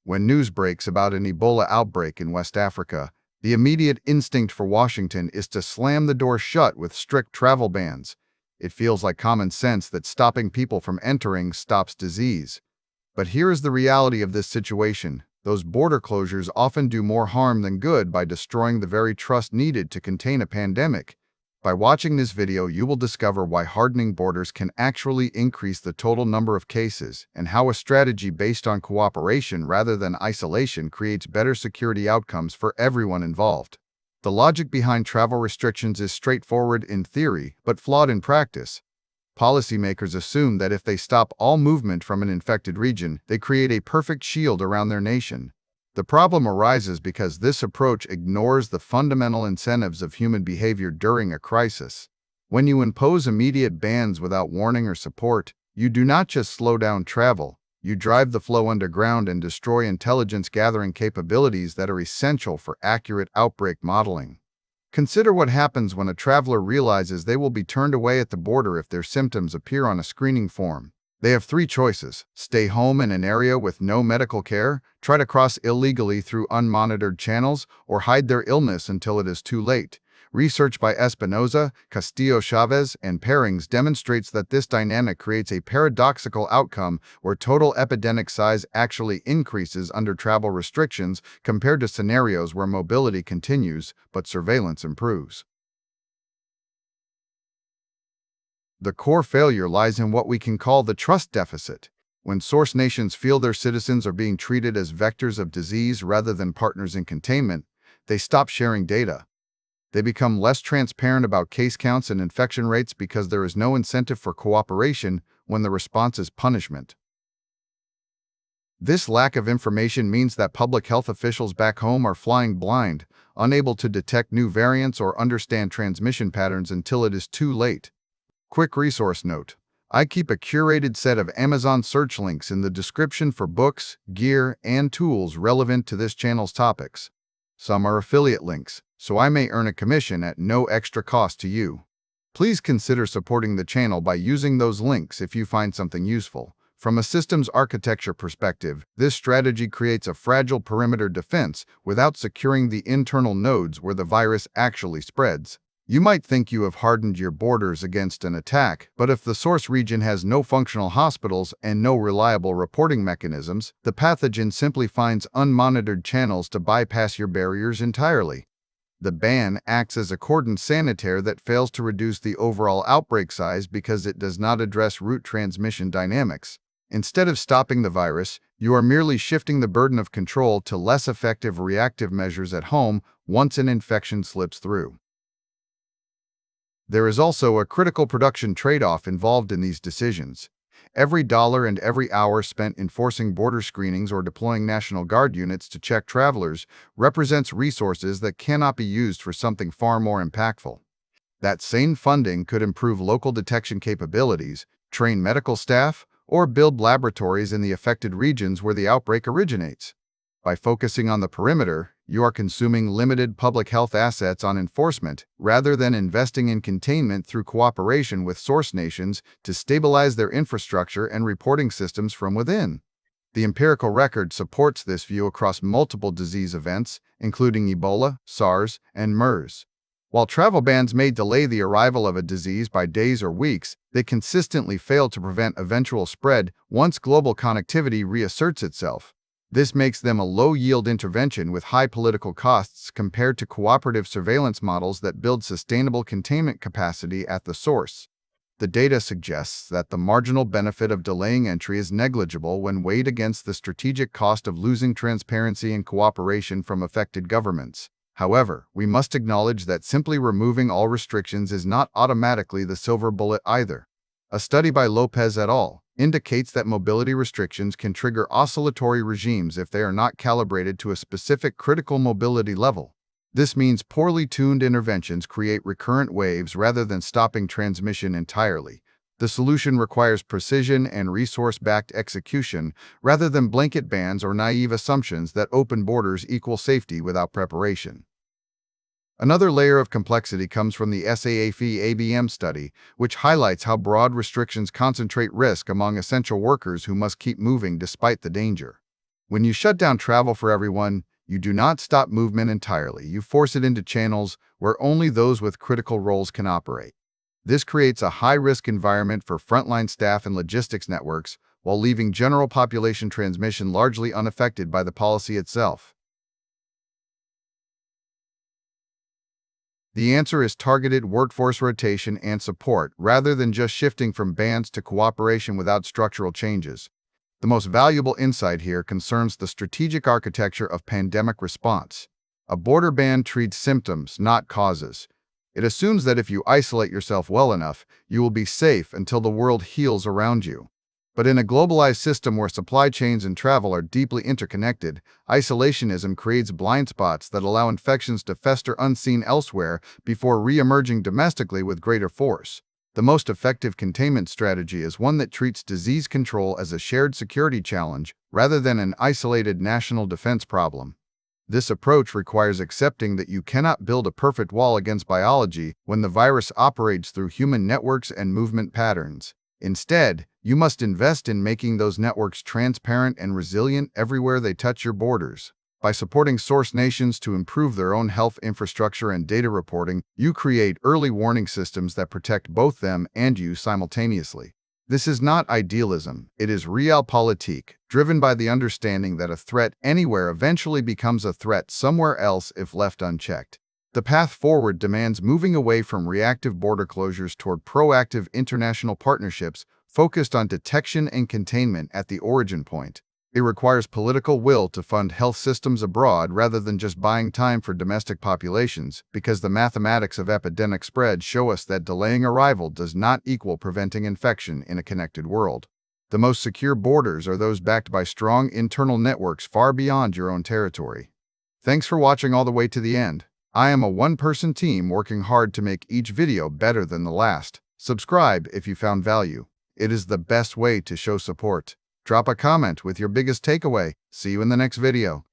When news breaks about an Ebola outbreak in West Africa, the immediate instinct for Washington is to slam the door shut with strict travel bans. It feels like common sense that stopping people from entering stops disease. But here is the reality of this situation. Those border closures often do more harm than good by destroying the very trust needed to contain a pandemic. By watching this video, you will discover why hardening borders can actually increase the total number of cases and how a strategy based on cooperation rather than isolation creates better security outcomes for everyone involved. The logic behind travel restrictions is straightforward in theory, but flawed in practice. Policymakers assume that if they stop all movement from an infected region, they create a perfect shield around their nation. The problem arises because this approach ignores the fundamental incentives of human behavior during a crisis. When you impose immediate bans without warning or support, you do not just slow down travel, you drive the flow underground and destroy intelligence-gathering capabilities that are essential for accurate outbreak modeling. Consider what happens when a traveler realizes they will be turned away at the border if their symptoms appear on a screening form. They have three choices: stay home in an area with no medical care, try to cross illegally through unmonitored channels, or hide their illness until it is too late. Research by Espinoza, Castillo-Chavez, and Perri demonstrates that this dynamic creates a paradoxical outcome where total epidemic size actually increases under travel restrictions compared to scenarios where mobility continues but surveillance improves. The core failure lies in what we can call the trust deficit. When source nations feel their citizens are being treated as vectors of disease rather than partners in containment, they stop sharing data. They become less transparent about case counts and infection rates because there is no incentive for cooperation when the response is punishment. This lack of information means that public health officials back home are flying blind, unable to detect new variants or understand transmission patterns until it is too late. Quick resource note: I keep a curated set of Amazon search links in the description for books, gear, and tools relevant to this channel's topics. Some are affiliate links, so I may earn a commission at no extra cost to you. Please consider supporting the channel by using those links if you find something useful. From a systems architecture perspective, this strategy creates a fragile perimeter defense without securing the internal nodes where the virus actually spreads. You might think you have hardened your borders against an attack, but if the source region has no functional hospitals and no reliable reporting mechanisms, the pathogen simply finds unmonitored channels to bypass your barriers entirely. The ban acts as a cordon sanitaire that fails to reduce the overall outbreak size because it does not address root transmission dynamics. Instead of stopping the virus, you are merely shifting the burden of control to less effective reactive measures at home once an infection slips through. There is also a critical production trade-off involved in these decisions. Every dollar and every hour spent enforcing border screenings or deploying National Guard units to check travelers represents resources that cannot be used for something far more impactful. That same funding could improve local detection capabilities, train medical staff, or build laboratories in the affected regions where the outbreak originates. By focusing on the perimeter, you are consuming limited public health assets on enforcement rather than investing in containment through cooperation with source nations to stabilize their infrastructure and reporting systems from within. The empirical record supports this view across multiple disease events, including Ebola, SARS, and MERS. While travel bans may delay the arrival of a disease by days or weeks, they consistently fail to prevent eventual spread once global connectivity reasserts itself. This makes them a low-yield intervention with high political costs compared to cooperative surveillance models that build sustainable containment capacity at the source. The data suggests that the marginal benefit of delaying entry is negligible when weighed against the strategic cost of losing transparency and cooperation from affected governments. However, we must acknowledge that simply removing all restrictions is not automatically the silver bullet either. A study by Lopez et al. Indicates that mobility restrictions can trigger oscillatory regimes if they are not calibrated to a specific critical mobility level. This means poorly tuned interventions create recurrent waves rather than stopping transmission entirely. The solution requires precision and resource-backed execution rather than blanket bans or naive assumptions that open borders equal safety without preparation. Another layer of complexity comes from the SAFE-ABM study, which highlights how broad restrictions concentrate risk among essential workers who must keep moving despite the danger. When you shut down travel for everyone, you do not stop movement entirely. You force it into channels where only those with critical roles can operate. This creates a high-risk environment for frontline staff and logistics networks, while leaving general population transmission largely unaffected by the policy itself. The answer is targeted workforce rotation and support, rather than just shifting from bans to cooperation without structural changes. The most valuable insight here concerns the strategic architecture of pandemic response. A border ban treats symptoms, not causes. It assumes that if you isolate yourself well enough, you will be safe until the world heals around you. But in a globalized system where supply chains and travel are deeply interconnected, isolationism creates blind spots that allow infections to fester unseen elsewhere before re-emerging domestically with greater force. The most effective containment strategy is one that treats disease control as a shared security challenge rather than an isolated national defense problem. This approach requires accepting that you cannot build a perfect wall against biology when the virus operates through human networks and movement patterns. Instead, you must invest in making those networks transparent and resilient everywhere they touch your borders. By supporting source nations to improve their own health infrastructure and data reporting, you create early warning systems that protect both them and you simultaneously. This is not idealism, it is realpolitik, driven by the understanding that a threat anywhere eventually becomes a threat somewhere else if left unchecked. The path forward demands moving away from reactive border closures toward proactive international partnerships focused on detection and containment at the origin point. It requires political will to fund health systems abroad rather than just buying time for domestic populations, because the mathematics of epidemic spread show us that delaying arrival does not equal preventing infection in a connected world. The most secure borders are those backed by strong internal networks far beyond your own territory. Thanks for watching all the way to the end. I am a one-person team working hard to make each video better than the last. Subscribe if you found value. It is the best way to show support. Drop a comment with your biggest takeaway. See you in the next video.